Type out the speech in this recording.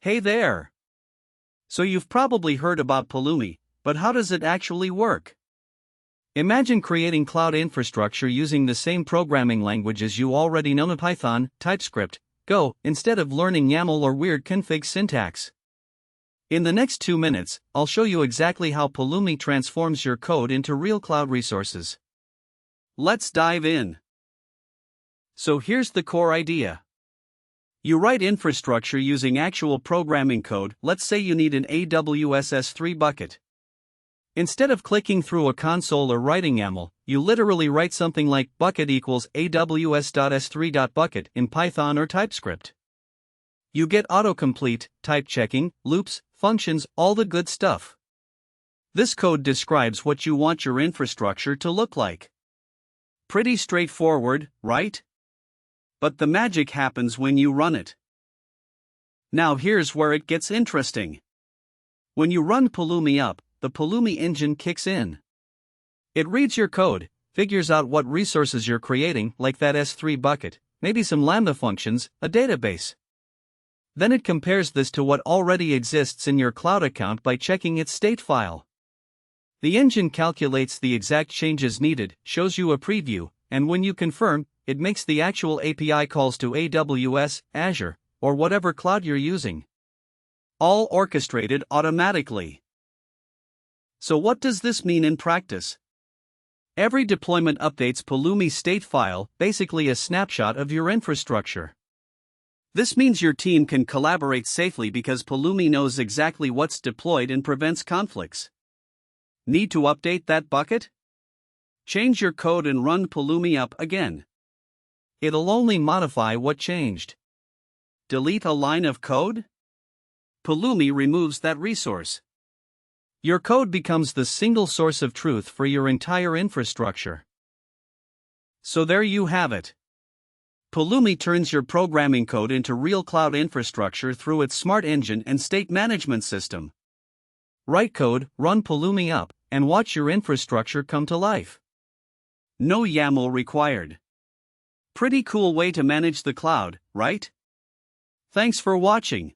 Hey there! So you've probably heard about Pulumi, but how does it actually work? Imagine creating cloud infrastructure using the same programming languages you already know: Python, TypeScript, Go, instead of learning YAML or weird config syntax. In the next 2 minutes, I'll show you exactly how Pulumi transforms your code into real cloud resources. Let's dive in. So here's the core idea. You write infrastructure using actual programming code. Let's say you need an AWS S3 bucket. Instead of clicking through a console or writing YAML, you literally write something like bucket equals aws.s3.bucket in Python or TypeScript. You get autocomplete, type checking, loops, functions, all the good stuff. This code describes what you want your infrastructure to look like. Pretty straightforward, right? But the magic happens when you run it. Now here's where it gets interesting. When you run Pulumi up, the Pulumi engine kicks in. It reads your code, figures out what resources you're creating, like that S3 bucket, maybe some Lambda functions, a database. Then it compares this to what already exists in your cloud account by checking its state file. The engine calculates the exact changes needed, shows you a preview, and when you confirm, it makes the actual API calls to AWS, Azure, or whatever cloud you're using. All orchestrated automatically. So what does this mean in practice? Every deployment updates Pulumi's state file, basically a snapshot of your infrastructure. This means your team can collaborate safely because Pulumi knows exactly what's deployed and prevents conflicts. Need to update that bucket? Change your code and run Pulumi up again. It'll only modify what changed. Delete a line of code? Pulumi removes that resource. Your code becomes the single source of truth for your entire infrastructure. So there you have it. Pulumi turns your programming code into real cloud infrastructure through its smart engine and state management system. Write code, run Pulumi up, and watch your infrastructure come to life. No YAML required. Pretty cool way to manage the cloud, right? Thanks for watching.